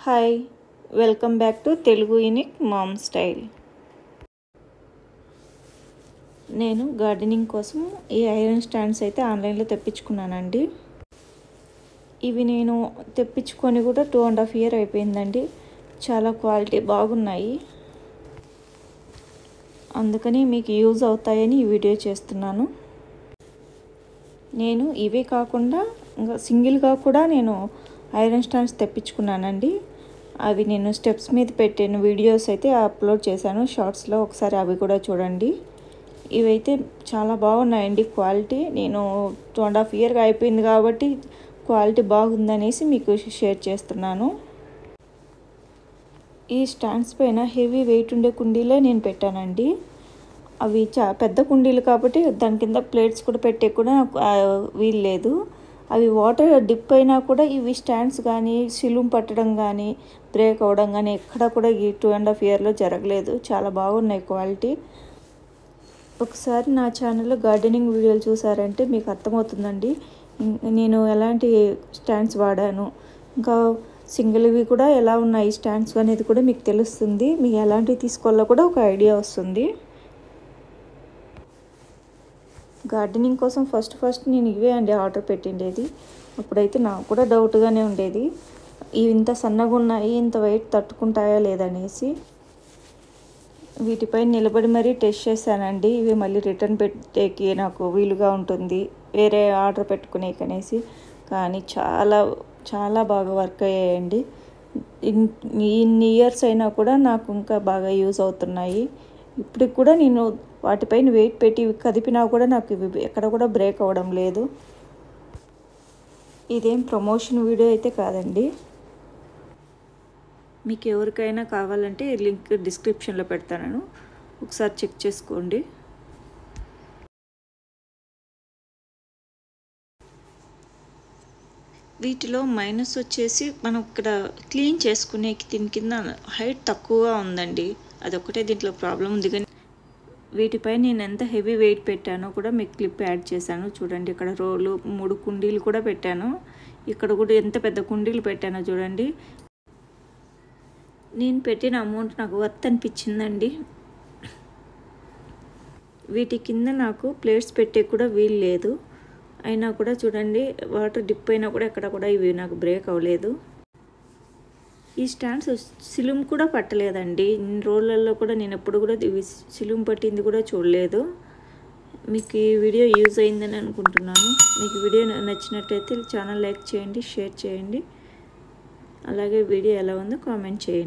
Hi, welcome back to Telugu unique mom style. నేను gardening కోసం ఈ ఐరన్ స్టాండ్స్ అయితే ఆన్లైన్లో తెప్పించుకున్నానండి. ఇవి నేను తెప్పించుకొని కూడా 2.5 years అయిపోయిందండి. చాలా క్వాలిటీ బాగున్నాయి. అందుకని మీకు యూజ్ అవుతాయని ఈ వీడియో చేస్తున్నాను. నేను ఇవే కాకుండా ఇంకా సింగిల్గా కూడా నేను ఐరన్ స్టాండ్స్ తెప్పించుకున్నానండి. అవి నేను స్టెప్స్ మీద పెట్టిన వీడియోస్ అయితే అప్లోడ్ చేశాను షార్ట్స్లో, ఒకసారి అవి కూడా చూడండి. ఇవైతే చాలా బాగున్నాయండి క్వాలిటీ. నేను 2.5 years అయిపోయింది కాబట్టి క్వాలిటీ బాగుందనేసి మీకు షేర్ చేస్తున్నాను. ఈ స్టాండ్స్ పైన హెవీ వెయిట్ ఉండే కుండీలే నేను పెట్టానండి. అవి పెద్ద కుండీలు కాబట్టి దాని కింద ప్లేట్స్ కూడా పెట్టే కూడా వీలు లేదు. అవి వాటర్ డిప్ అయినా కూడా ఇవి స్టాండ్స్ కానీ సిలుం పట్టడం కానీ బ్రేక్ అవ్వడం కానీ ఎక్కడ కూడా ఈ 2.5 yearsలో జరగలేదు. చాలా బాగున్నాయి క్వాలిటీ. ఒకసారి నా ఛానల్లో గార్డెనింగ్ వీడియోలు చూసారంటే మీకు అర్థమవుతుందండి నేను ఎలాంటి స్టాండ్స్ వాడాను, ఇంకా సింగిల్వి కూడా ఎలా ఉన్నాయి స్టాండ్స్ అనేది కూడా మీకు తెలుస్తుంది. మీకు ఎలాంటివి తీసుకోవాలో కూడా ఒక ఐడియా వస్తుంది. గార్డెనింగ్ కోసం ఫస్ట్ నేను ఇవే అండి ఆర్డర్ పెట్టిండేది. అప్పుడైతే నాకు కూడా డౌట్గానే ఉండేది, ఇవి ఇంత సన్నగా ఉన్నాయి, ఇంత వెయిట్ తట్టుకుంటాయా లేదనేసి. వీటిపై నిలబడి మరీ టెస్ట్ చేశానండి. ఇవి మళ్ళీ రిటర్న్ పెట్టేకి నాకు వీలుగా ఉంటుంది వేరే ఆర్డర్ పెట్టుకునేకనేసి. కానీ చాలా చాలా బాగా వర్క్ అయ్యాయండి. ఇన్ని ఇయర్స్ అయినా కూడా నాకు ఇంకా బాగా యూజ్ అవుతున్నాయి. ఇప్పటికి కూడా నేను వాటిపైన వెయిట్ పెట్టి కదిపినా కూడా నాకు ఇవి ఎక్కడ కూడా బ్రేక్ అవ్వడం లేదు. ఇదేం ప్రమోషన్ వీడియో అయితే కాదండి. మీకు ఎవరికైనా కావాలంటే లింక్ డిస్క్రిప్షన్లో పెడతాను, ఒకసారి చెక్ చేసుకోండి. వీటిలో మైనస్ వచ్చేసి మనం ఇక్కడ క్లీన్ చేసుకునే దీని కింద హైట్ తక్కువగా ఉందండి, అదొకటే దీంట్లో ప్రాబ్లం ఉంది. కానీ వీటిపై నేను ఎంత హెవీ వెయిట్ పెట్టానో కూడా మీకు క్లిప్ యాడ్ చేశాను చూడండి. ఇక్కడ రోలు 3 కుండీలు కూడా పెట్టాను. ఇక్కడ కూడా ఎంత పెద్ద కుండీలు పెట్టానో చూడండి. నేను పెట్టిన అమౌంట్ నాకు వర్త్ అనిపించిందండి. వీటి కింద నాకు ప్లేట్స్ పెట్టే కూడా వీలు లేదు, అయినా కూడా చూడండి వాటర్ డిప్ అయినా కూడా ఎక్కడ కూడా ఇవి నాకు బ్రేక్ అవ్వలేదు. ఈ స్టాండ్స్ సిలుం కూడా పట్టలేదండి. ఇన్ని రోజులలో కూడా నేను ఎప్పుడు కూడా ఇవి సిలుం పట్టింది కూడా చూడలేదు. మీకు ఈ వీడియో యూజ్ అయిందని అనుకుంటున్నాను. మీకు వీడియో నచ్చినట్టయితే ఛానల్ లైక్ చేయండి, షేర్ చేయండి, అలాగే వీడియో ఎలా ఉందో కామెంట్ చేయండి.